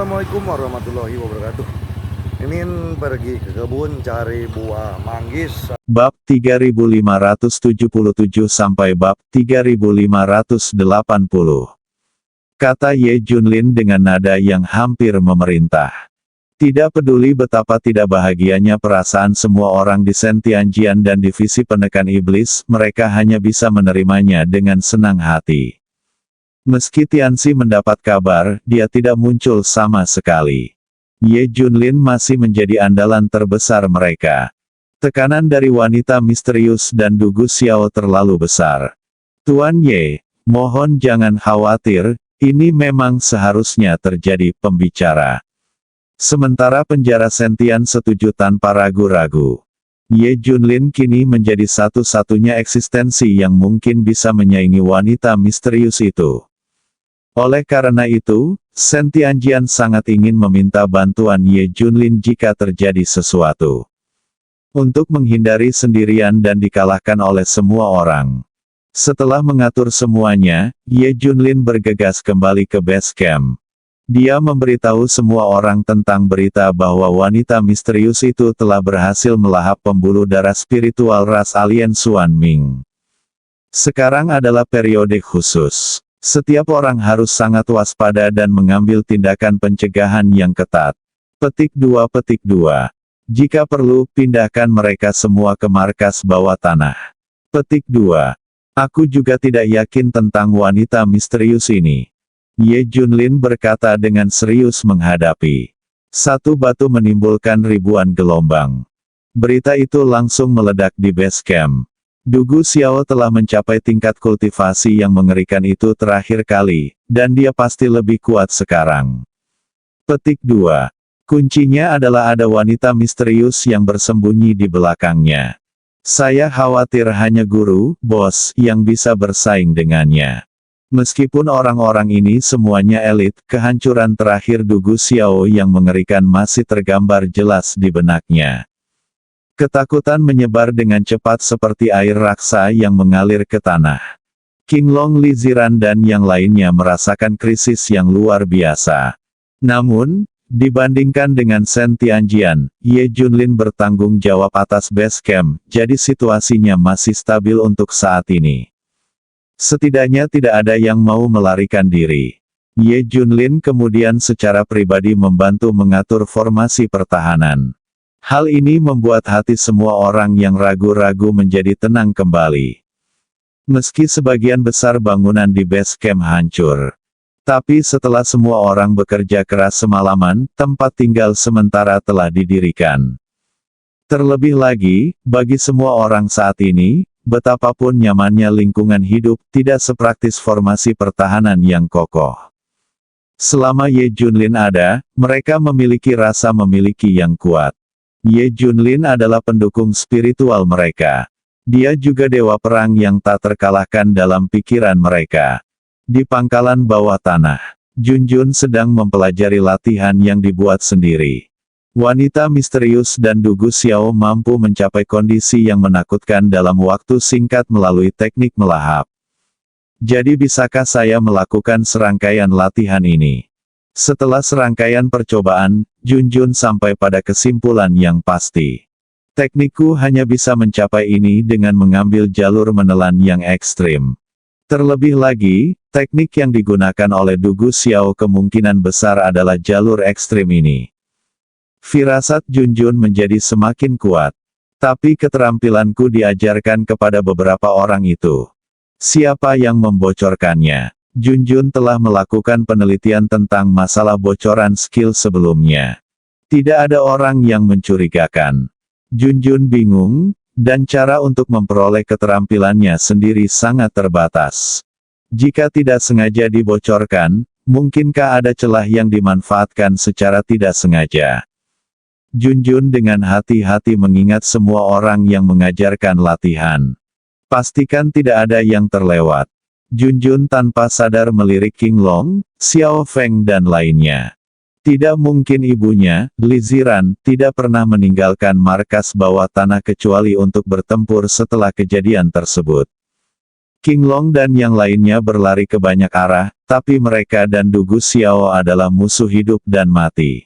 Assalamualaikum warahmatullahi wabarakatuh. Mimin pergi ke kebun cari buah manggis. Bab 3577 sampai bab 3580. Kata Ye Junlin dengan nada yang hampir memerintah. Tidak peduli betapa tidak bahagianya perasaan semua orang di Sentianjian dan divisi penekan iblis, mereka hanya bisa menerimanya dengan senang hati. Meski Tianxi mendapat kabar, dia tidak muncul sama sekali. Ye Junlin masih menjadi andalan terbesar mereka. Tekanan dari wanita misterius dan Du Guxiao terlalu besar. Tuan Ye, mohon jangan khawatir, ini memang seharusnya terjadi, pembicara. Sementara penjara Sentian setuju tanpa ragu-ragu. Ye Junlin kini menjadi satu-satunya eksistensi yang mungkin bisa menyaingi wanita misterius itu. Oleh karena itu, Sentianjian sangat ingin meminta bantuan Ye Junlin jika terjadi sesuatu. Untuk menghindari sendirian dan dikalahkan oleh semua orang. Setelah mengatur semuanya, Ye Junlin bergegas kembali ke base camp. Dia memberitahu semua orang tentang berita bahwa wanita misterius itu telah berhasil melahap pembuluh darah spiritual ras alien Xuan Ming. Sekarang adalah periode khusus. Setiap orang harus sangat waspada dan mengambil tindakan pencegahan yang ketat. Petik 2. Jika perlu, pindahkan mereka semua ke markas bawah tanah. Petik 2. Aku juga tidak yakin tentang wanita misterius ini. Ye Junlin berkata dengan serius menghadapi. Satu batu menimbulkan ribuan gelombang. Berita itu langsung meledak di base camp. Du Guxiao telah mencapai tingkat kultivasi yang mengerikan itu terakhir kali, dan dia pasti lebih kuat sekarang. Petik 2. Kuncinya adalah ada wanita misterius yang bersembunyi di belakangnya. Saya khawatir hanya guru, bos, yang bisa bersaing dengannya. Meskipun orang-orang ini semuanya elit, kehancuran terakhir Du Guxiao yang mengerikan masih tergambar jelas di benaknya. Ketakutan menyebar dengan cepat seperti air raksa yang mengalir ke tanah. King Long, Li Ziran dan yang lainnya merasakan krisis yang luar biasa. Namun, dibandingkan dengan Sentianjian, Ye Junlin bertanggung jawab atas base camp, jadi situasinya masih stabil untuk saat ini. Setidaknya tidak ada yang mau melarikan diri. Ye Junlin kemudian secara pribadi membantu mengatur formasi pertahanan. Hal ini membuat hati semua orang yang ragu-ragu menjadi tenang kembali. Meski sebagian besar bangunan di base camp hancur. Tapi setelah semua orang bekerja keras semalaman, tempat tinggal sementara telah didirikan. Terlebih lagi, bagi semua orang saat ini, betapapun nyamannya lingkungan hidup, tidak sepraktis formasi pertahanan yang kokoh. Selama Ye Junlin ada, mereka memiliki rasa memiliki yang kuat. Ye Junlin adalah pendukung spiritual mereka. Dia juga dewa perang yang tak terkalahkan dalam pikiran mereka. Di pangkalan bawah tanah, Junjun sedang mempelajari latihan yang dibuat sendiri. Wanita misterius dan Du Guxiao mampu mencapai kondisi yang menakutkan dalam waktu singkat melalui teknik melahap. Jadi bisakah saya melakukan serangkaian latihan ini? Setelah serangkaian percobaan, Junjun sampai pada kesimpulan yang pasti. Teknikku hanya bisa mencapai ini dengan mengambil jalur menelan yang ekstrim. Terlebih lagi, teknik yang digunakan oleh Du Guxiao kemungkinan besar adalah jalur ekstrim ini. Firasat Junjun menjadi semakin kuat. Tapi keterampilanku diajarkan kepada beberapa orang itu. Siapa yang membocorkannya? Junjun telah melakukan penelitian tentang masalah bocoran skill sebelumnya. Tidak ada orang yang mencurigakan. Junjun bingung, dan cara untuk memperoleh keterampilannya sendiri sangat terbatas. Jika tidak sengaja dibocorkan, mungkinkah ada celah yang dimanfaatkan secara tidak sengaja? Junjun dengan hati-hati mengingat semua orang yang mengajarkan latihan. Pastikan tidak ada yang terlewat. Junjun tanpa sadar melirik King Long, Xiao Feng dan lainnya. Tidak mungkin ibunya, Li Ziran, tidak pernah meninggalkan markas bawah tanah kecuali untuk bertempur setelah kejadian tersebut. King Long dan yang lainnya berlari ke banyak arah, tapi mereka dan Dugu Xiao adalah musuh hidup dan mati.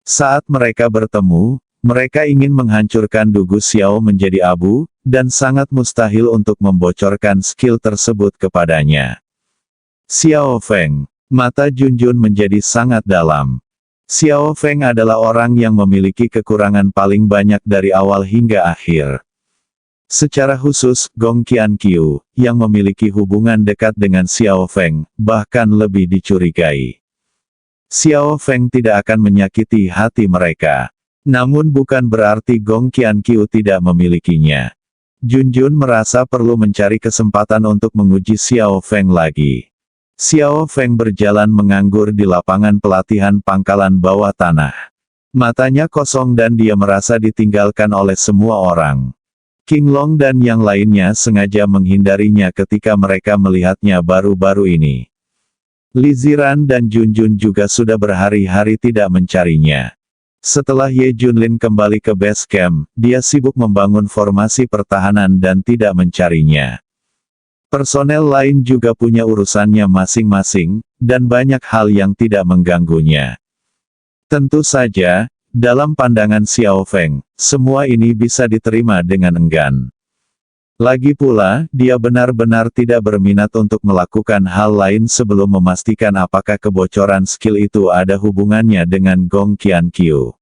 Saat mereka bertemu, mereka ingin menghancurkan Dugu Xiao menjadi abu, dan sangat mustahil untuk membocorkan skill tersebut kepadanya. Xiao Feng. Mata Junjun menjadi sangat dalam. Xiao Feng adalah orang yang memiliki kekurangan paling banyak dari awal hingga akhir. Secara khusus, Gong Qianqiu, yang memiliki hubungan dekat dengan Xiao Feng, bahkan lebih dicurigai. Xiao Feng tidak akan menyakiti hati mereka. Namun bukan berarti Gong Qianqiu tidak memilikinya. Junjun merasa perlu mencari kesempatan untuk menguji Xiao Feng lagi. Xiao Feng berjalan menganggur di lapangan pelatihan pangkalan bawah tanah. Matanya kosong dan dia merasa ditinggalkan oleh semua orang. King Long dan yang lainnya sengaja menghindarinya ketika mereka melihatnya baru-baru ini. Li Ziran dan Junjun juga sudah berhari-hari tidak mencarinya. Setelah Ye Junlin kembali ke base camp, dia sibuk membangun formasi pertahanan dan tidak mencarinya. Personel lain juga punya urusannya masing-masing, dan banyak hal yang tidak mengganggunya. Tentu saja, dalam pandangan Xiao Feng, semua ini bisa diterima dengan enggan. Lagi pula, dia benar-benar tidak berminat untuk melakukan hal lain sebelum memastikan apakah kebocoran skill itu ada hubungannya dengan Gong Qianqiu.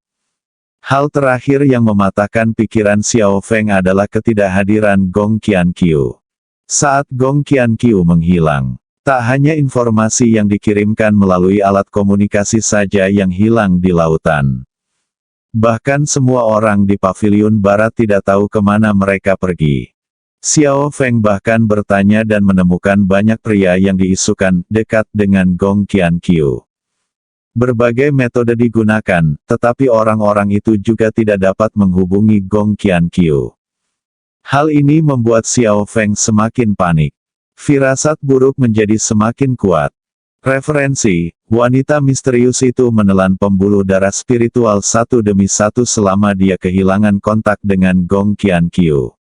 Hal terakhir yang mematahkan pikiran Xiao Feng adalah ketidakhadiran Gong Qianqiu. Saat Gong Qianqiu menghilang, tak hanya informasi yang dikirimkan melalui alat komunikasi saja yang hilang di lautan. Bahkan semua orang di paviliun barat tidak tahu kemana mereka pergi. Xiao Feng bahkan bertanya dan menemukan banyak pria yang diisukan dekat dengan Gong Qianqiu. Berbagai metode digunakan, tetapi orang-orang itu juga tidak dapat menghubungi Gong Qianqiu. Hal ini membuat Xiao Feng semakin panik. Firasat buruk menjadi semakin kuat. Referensi, wanita misterius itu menelan pembuluh darah spiritual satu demi satu selama dia kehilangan kontak dengan Gong Qianqiu.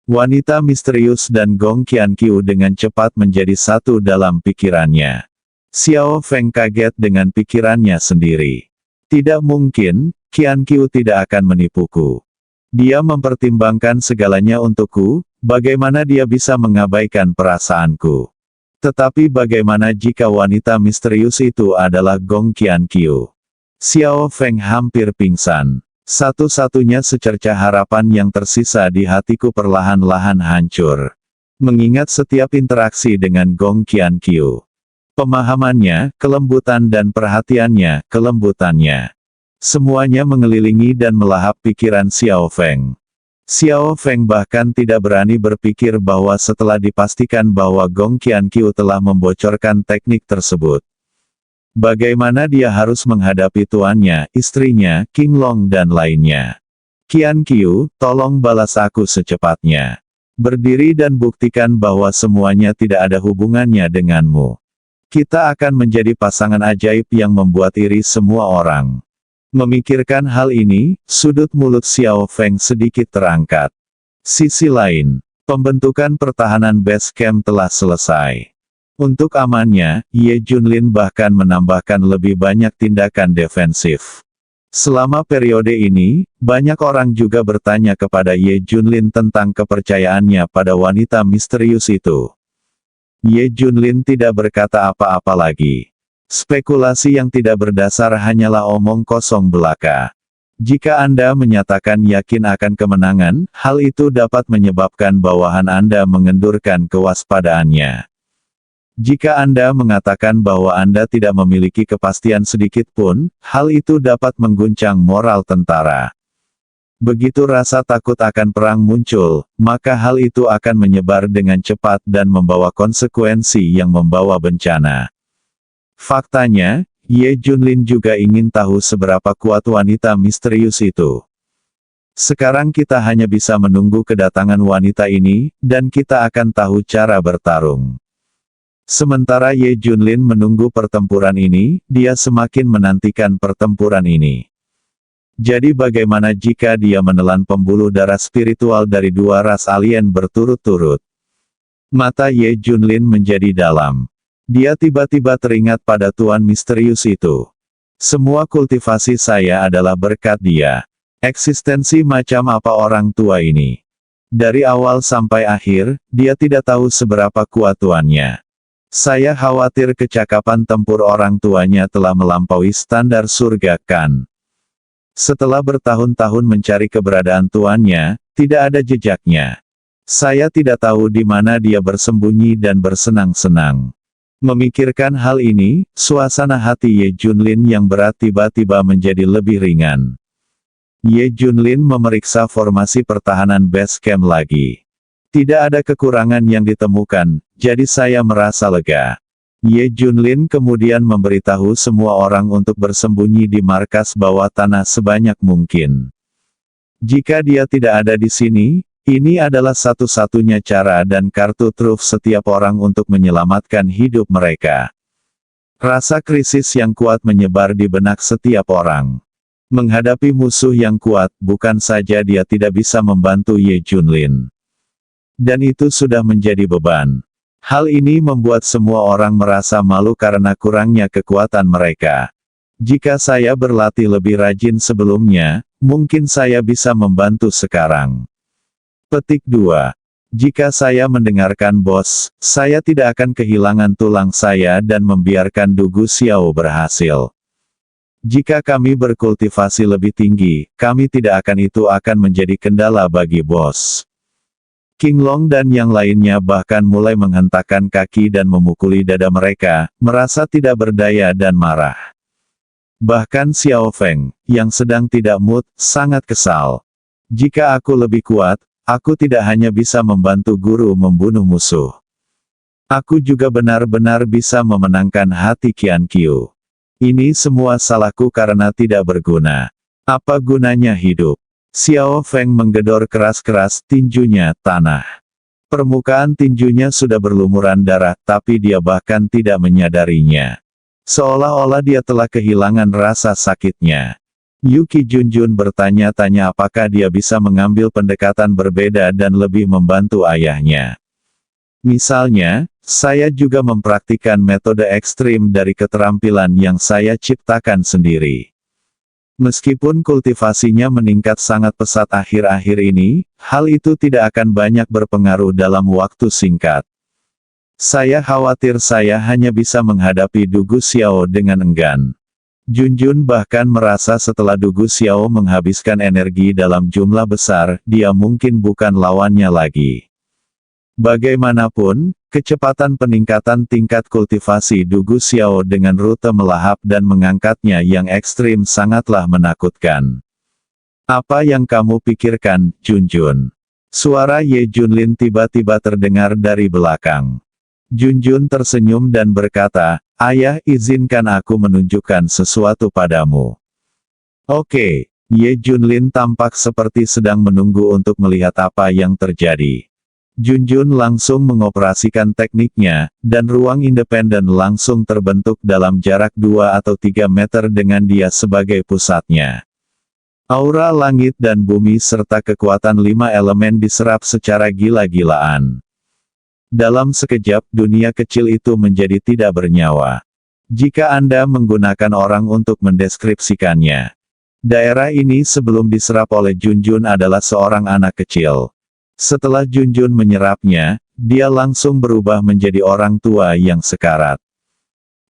Wanita misterius dan Gong Qianqiu dengan cepat menjadi satu dalam pikirannya. Xiao Feng kaget dengan pikirannya sendiri. Tidak mungkin, Qianqiu tidak akan menipuku. Dia mempertimbangkan segalanya untukku, bagaimana dia bisa mengabaikan perasaanku. Tetapi bagaimana jika wanita misterius itu adalah Gong Qianqiu? Xiao Feng hampir pingsan. Satu-satunya secerca harapan yang tersisa di hatiku perlahan-lahan hancur. Mengingat setiap interaksi dengan Gong Qianqiu. Pemahamannya, kelembutan dan perhatiannya, kelembutannya. Semuanya mengelilingi dan melahap pikiran Xiao Feng. Xiao Feng bahkan tidak berani berpikir bahwa setelah dipastikan bahwa Gong Qianqiu telah membocorkan teknik tersebut. Bagaimana dia harus menghadapi tuannya, istrinya, King Long dan lainnya. Qianqiu, tolong balas aku secepatnya. Berdiri dan buktikan bahwa semuanya tidak ada hubungannya denganmu. Kita akan menjadi pasangan ajaib yang membuat iri semua orang. Memikirkan hal ini, sudut mulut Xiao Feng sedikit terangkat. Sisi lain, pembentukan pertahanan base camp telah selesai. Untuk amannya, Ye Junlin bahkan menambahkan lebih banyak tindakan defensif. Selama periode ini, banyak orang juga bertanya kepada Ye Junlin tentang kepercayaannya pada wanita misterius itu. Ye Junlin tidak berkata apa-apa lagi. Spekulasi yang tidak berdasar hanyalah omong kosong belaka. Jika Anda menyatakan yakin akan kemenangan, hal itu dapat menyebabkan bawahan Anda mengendurkan kewaspadaannya. Jika Anda mengatakan bahwa Anda tidak memiliki kepastian sedikit pun, hal itu dapat mengguncang moral tentara. Begitu rasa takut akan perang muncul, maka hal itu akan menyebar dengan cepat dan membawa konsekuensi yang membawa bencana. Faktanya, Ye Junlin juga ingin tahu seberapa kuat wanita misterius itu. Sekarang kita hanya bisa menunggu kedatangan wanita ini, dan kita akan tahu cara bertarung. Sementara Ye Junlin menunggu pertempuran ini, dia semakin menantikan pertempuran ini. Jadi bagaimana jika dia menelan pembuluh darah spiritual dari dua ras alien berturut-turut? Mata Ye Junlin menjadi dalam. Dia tiba-tiba teringat pada tuan misterius itu. Semua kultivasi saya adalah berkat dia. Eksistensi macam apa orang tua ini? Dari awal sampai akhir, dia tidak tahu seberapa kuat tuannya. Saya khawatir kecakapan tempur orang tuanya telah melampaui standar surga, kan? Setelah bertahun-tahun mencari keberadaan tuannya, tidak ada jejaknya. Saya tidak tahu di mana dia bersembunyi dan bersenang-senang. Memikirkan hal ini, suasana hati Ye Junlin yang berat tiba-tiba menjadi lebih ringan. Ye Junlin memeriksa formasi pertahanan base camp lagi. Tidak ada kekurangan yang ditemukan, jadi saya merasa lega. Ye Junlin kemudian memberitahu semua orang untuk bersembunyi di markas bawah tanah sebanyak mungkin. Jika dia tidak ada di sini, ini adalah satu-satunya cara dan kartu truf setiap orang untuk menyelamatkan hidup mereka. Rasa krisis yang kuat menyebar di benak setiap orang. Menghadapi musuh yang kuat, bukan saja dia tidak bisa membantu Ye Junlin. Dan itu sudah menjadi beban. Hal ini membuat semua orang merasa malu karena kurangnya kekuatan mereka. Jika saya berlatih lebih rajin sebelumnya, mungkin saya bisa membantu sekarang. Petik 2. Jika saya mendengarkan bos, saya tidak akan kehilangan tulang saya dan membiarkan Dugu Xiao berhasil. Jika kami berkultivasi lebih tinggi, kami tidak akan menjadi kendala bagi bos. King Long dan yang lainnya bahkan mulai menghentakkan kaki dan memukuli dada mereka, merasa tidak berdaya dan marah. Bahkan Xiao Feng, yang sedang tidak mood, sangat kesal. Jika aku lebih kuat, aku tidak hanya bisa membantu guru membunuh musuh. Aku juga benar-benar bisa memenangkan hati Qian Qiu. Ini semua salahku karena tidak berguna. Apa gunanya hidup? Xiao Feng menggedor keras-keras tinjunya tanah. Permukaan tinjunya sudah berlumuran darah, tapi dia bahkan tidak menyadarinya. Seolah-olah dia telah kehilangan rasa sakitnya. Yuki Junjun bertanya-tanya apakah dia bisa mengambil pendekatan berbeda dan lebih membantu ayahnya. Misalnya, saya juga mempraktikkan metode ekstrim dari keterampilan yang saya ciptakan sendiri. Meskipun kultivasinya meningkat sangat pesat akhir-akhir ini, hal itu tidak akan banyak berpengaruh dalam waktu singkat. Saya khawatir saya hanya bisa menghadapi Dugu Xiao dengan enggan. Junjun bahkan merasa setelah Dugu Xiao menghabiskan energi dalam jumlah besar, dia mungkin bukan lawannya lagi. Bagaimanapun, kecepatan peningkatan tingkat kultivasi Dugu Xiao dengan rute melahap dan mengangkatnya yang ekstrim sangatlah menakutkan. Apa yang kamu pikirkan, Junjun? Suara Ye Junlin tiba-tiba terdengar dari belakang. Junjun tersenyum dan berkata, "Ayah, izinkan aku menunjukkan sesuatu padamu." Oke, Ye Junlin tampak seperti sedang menunggu untuk melihat apa yang terjadi. Junjun langsung mengoperasikan tekniknya, dan ruang independen langsung terbentuk dalam jarak 2 atau 3 meter dengan dia sebagai pusatnya. Aura langit dan bumi serta kekuatan 5 elemen diserap secara gila-gilaan. Dalam sekejap dunia kecil itu menjadi tidak bernyawa. Jika Anda menggunakan orang untuk mendeskripsikannya. Daerah ini sebelum diserap oleh Junjun adalah seorang anak kecil. Setelah Junjun menyerapnya, dia langsung berubah menjadi orang tua yang sekarat.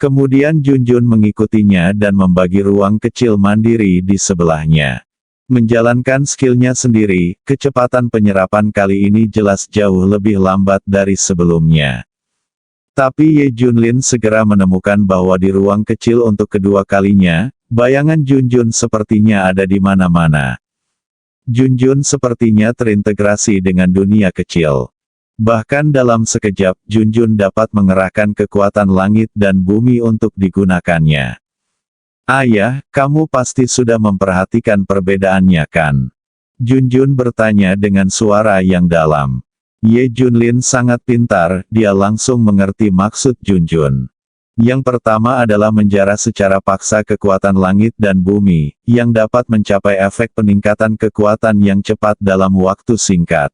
Kemudian Junjun mengikutinya dan membagi ruang kecil mandiri di sebelahnya. Menjalankan skillnya sendiri, kecepatan penyerapan kali ini jelas jauh lebih lambat dari sebelumnya. Tapi Ye Junlin segera menemukan bahwa di ruang kecil untuk kedua kalinya, bayangan Junjun sepertinya ada di mana-mana. Junjun sepertinya terintegrasi dengan dunia kecil. Bahkan dalam sekejap, Junjun dapat mengerahkan kekuatan langit dan bumi untuk digunakannya. Ayah, kamu pasti sudah memperhatikan perbedaannya kan? Junjun bertanya dengan suara yang dalam. Ye Junlin sangat pintar, dia langsung mengerti maksud Junjun. Yang pertama adalah menjara secara paksa kekuatan langit dan bumi, yang dapat mencapai efek peningkatan kekuatan yang cepat dalam waktu singkat.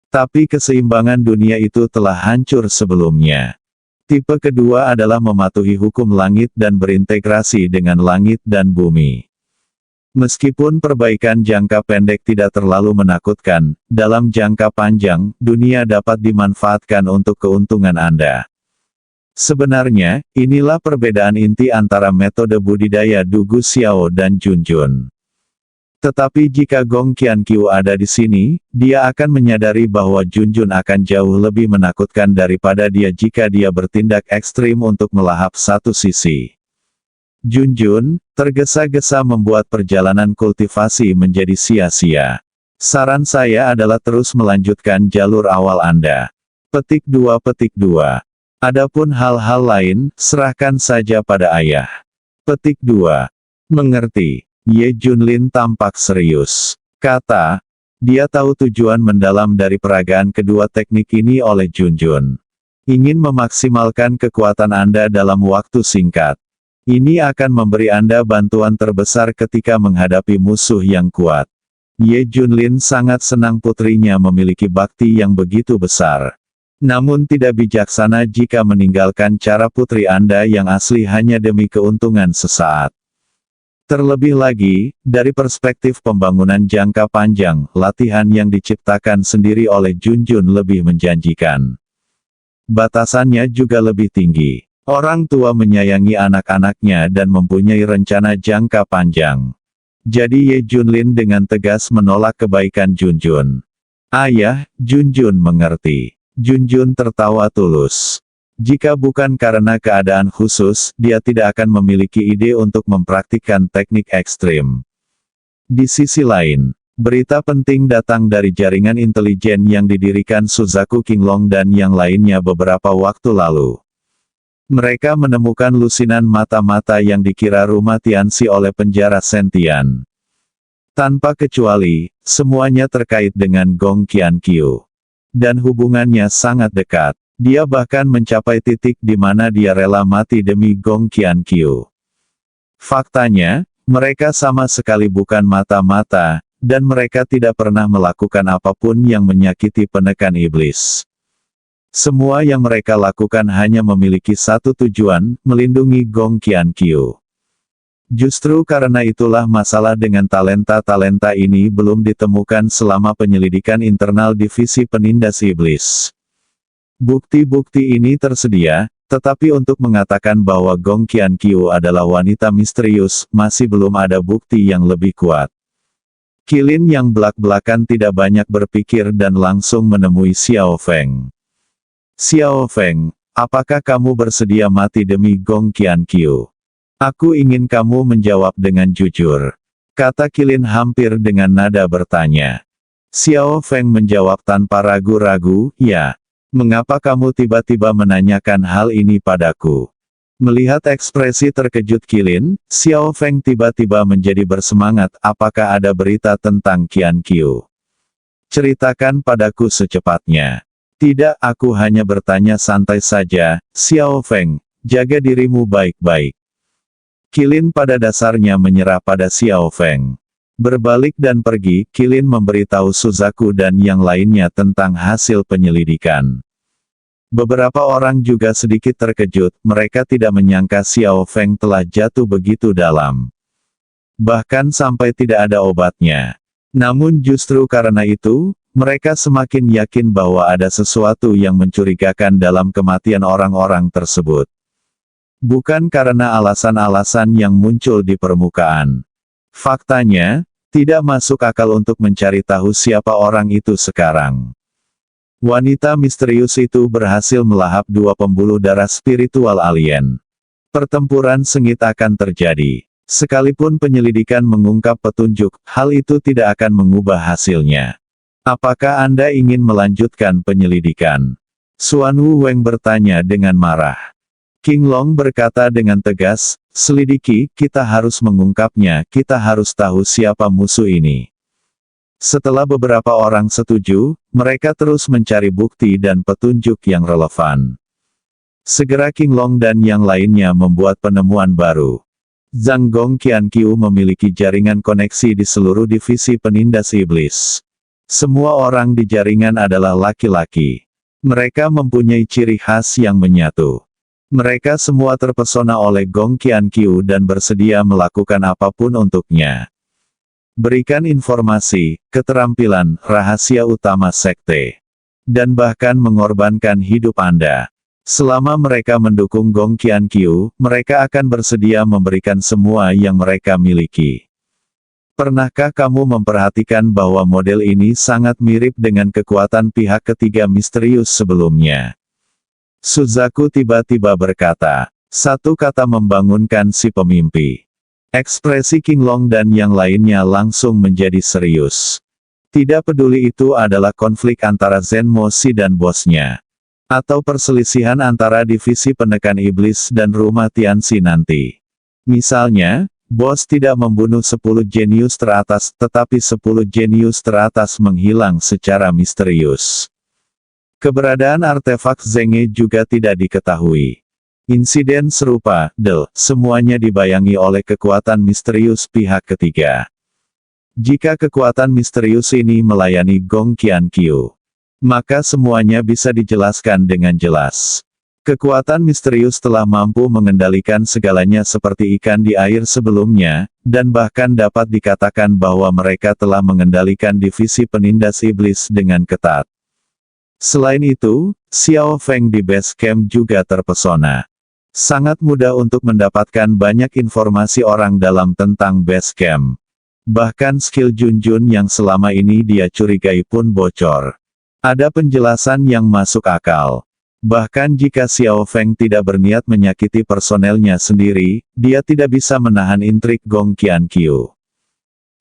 Tapi keseimbangan dunia itu telah hancur sebelumnya. Tipe kedua adalah mematuhi hukum langit dan berintegrasi dengan langit dan bumi. Meskipun perbaikan jangka pendek tidak terlalu menakutkan, dalam jangka panjang, dunia dapat dimanfaatkan untuk keuntungan Anda. Sebenarnya, inilah perbedaan inti antara metode budidaya Dugu Xiao dan Junjun. Tetapi jika Gong Qianqiu ada di sini, dia akan menyadari bahwa Junjun akan jauh lebih menakutkan daripada dia jika dia bertindak ekstrim untuk melahap satu sisi. Junjun, tergesa-gesa membuat perjalanan kultivasi menjadi sia-sia. Saran saya adalah terus melanjutkan jalur awal Anda. Petik 2. Adapun hal-hal lain, serahkan saja pada ayah. Petik 2. Mengerti. Ye Junlin tampak serius. Kata, dia tahu tujuan mendalam dari peragaan kedua teknik ini oleh Junjun. Ingin memaksimalkan kekuatan Anda dalam waktu singkat. Ini akan memberi Anda bantuan terbesar ketika menghadapi musuh yang kuat. Ye Junlin sangat senang putrinya memiliki bakti yang begitu besar. Namun tidak bijaksana jika meninggalkan cara putri Anda yang asli hanya demi keuntungan sesaat. Terlebih lagi, dari perspektif pembangunan jangka panjang, latihan yang diciptakan sendiri oleh Junjun lebih menjanjikan. Batasannya juga lebih tinggi. Orang tua menyayangi anak-anaknya dan mempunyai rencana jangka panjang. Jadi Ye Junlin dengan tegas menolak kebaikan Junjun. Ayah, Junjun mengerti. Junjun tertawa tulus. Jika bukan karena keadaan khusus, dia tidak akan memiliki ide untuk mempraktikkan teknik ekstrim. Di sisi lain, berita penting datang dari jaringan intelijen yang didirikan Suzaku Qinglong dan yang lainnya beberapa waktu lalu. Mereka menemukan lusinan mata-mata yang dikira rumah Tianxi oleh penjara Sentian. Tanpa kecuali, semuanya terkait dengan Gong Qianqiu. Dan hubungannya sangat dekat. Dia bahkan mencapai titik di mana dia rela mati demi Gong Qianqiu. Faktanya, mereka sama sekali bukan mata-mata, dan mereka tidak pernah melakukan apapun yang menyakiti penekan iblis. Semua yang mereka lakukan hanya memiliki satu tujuan, melindungi Gong Qianqiu. Justru karena itulah masalah dengan talenta-talenta ini belum ditemukan selama penyelidikan internal divisi penindas iblis. Bukti-bukti ini tersedia, tetapi untuk mengatakan bahwa Gong Qianqiu adalah wanita misterius, masih belum ada bukti yang lebih kuat. Qilin yang belak-belakan tidak banyak berpikir dan langsung menemui Xiao Feng. Xiao Feng, apakah kamu bersedia mati demi Gong Qianqiu? Aku ingin kamu menjawab dengan jujur. Kata Qilin hampir dengan nada bertanya. Xiao Feng menjawab tanpa ragu-ragu, ya. Mengapa kamu tiba-tiba menanyakan hal ini padaku? Melihat ekspresi terkejut Qilin, Xiao Feng tiba-tiba menjadi bersemangat, apakah ada berita tentang Qianqiu? Ceritakan padaku secepatnya. Tidak, aku hanya bertanya santai saja, Xiao Feng, jaga dirimu baik-baik. Qilin pada dasarnya menyerah pada Xiao Feng. Berbalik dan pergi, Qilin memberitahu Suzaku dan yang lainnya tentang hasil penyelidikan. Beberapa orang juga sedikit terkejut, mereka tidak menyangka Xiao Feng telah jatuh begitu dalam. Bahkan sampai tidak ada obatnya. Namun justru karena itu, mereka semakin yakin bahwa ada sesuatu yang mencurigakan dalam kematian orang-orang tersebut. Bukan karena alasan-alasan yang muncul di permukaan. Faktanya, tidak masuk akal untuk mencari tahu siapa orang itu sekarang. Wanita misterius itu berhasil melahap dua pembuluh darah spiritual alien. Pertempuran sengit akan terjadi. Sekalipun penyelidikan mengungkap petunjuk, hal itu tidak akan mengubah hasilnya. Apakah Anda ingin melanjutkan penyelidikan? Xuan Wu Weng bertanya dengan marah. Qinglong berkata dengan tegas, selidiki, kita harus mengungkapnya, kita harus tahu siapa musuh ini. Setelah beberapa orang setuju, mereka terus mencari bukti dan petunjuk yang relevan. Segera Qinglong dan yang lainnya membuat penemuan baru. Zhang Gong Qianqiu memiliki jaringan koneksi di seluruh divisi penindas iblis. Semua orang di jaringan adalah laki-laki. Mereka mempunyai ciri khas yang menyatu. Mereka semua terpesona oleh Gong Qianqiu dan bersedia melakukan apapun untuknya. Berikan informasi, keterampilan, rahasia utama sekte. Dan bahkan mengorbankan hidup Anda. Selama mereka mendukung Gong Qianqiu, mereka akan bersedia memberikan semua yang mereka miliki. Pernahkah kamu memperhatikan bahwa model ini sangat mirip dengan kekuatan pihak ketiga misterius sebelumnya? Suzaku tiba-tiba berkata, satu kata membangunkan si pemimpi. Ekspresi King Long dan yang lainnya langsung menjadi serius. Tidak peduli itu adalah konflik antara Zen Moshi dan bosnya. Atau perselisihan antara divisi penekan iblis dan rumah Tianxi nanti. Misalnya, bos tidak membunuh 10 jenius teratas, tetapi 10 jenius teratas menghilang secara misterius. Keberadaan artefak Zenge juga tidak diketahui. Insiden serupa, semuanya dibayangi oleh kekuatan misterius pihak ketiga. Jika kekuatan misterius ini melayani Gong Qianqiu, maka semuanya bisa dijelaskan dengan jelas. Kekuatan misterius telah mampu mengendalikan segalanya seperti ikan di air sebelumnya, dan bahkan dapat dikatakan bahwa mereka telah mengendalikan divisi penindas iblis dengan ketat. Selain itu, Xiao Feng di base camp juga terpesona. Sangat mudah untuk mendapatkan banyak informasi orang dalam tentang base camp. Bahkan skill Junjun yang selama ini dia curigai pun bocor. Ada penjelasan yang masuk akal. Bahkan jika Xiao Feng tidak berniat menyakiti personelnya sendiri, dia tidak bisa menahan intrik Gong Qianqiu.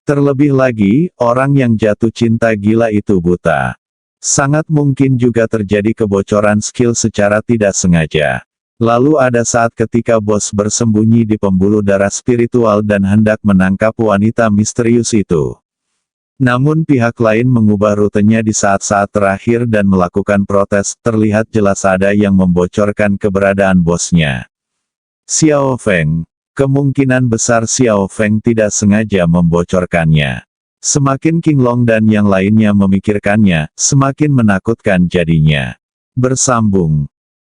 Terlebih lagi, orang yang jatuh cinta gila itu buta. Sangat mungkin juga terjadi kebocoran skill secara tidak sengaja. Lalu ada saat ketika bos bersembunyi di pembuluh darah spiritual dan hendak menangkap wanita misterius itu. Namun pihak lain mengubah rutenya di saat-saat terakhir dan melakukan protes, terlihat jelas ada yang membocorkan keberadaan bosnya. Xiao Feng, kemungkinan besar Xiao Feng tidak sengaja membocorkannya. Semakin King Long dan yang lainnya memikirkannya, semakin menakutkan jadinya. Bersambung.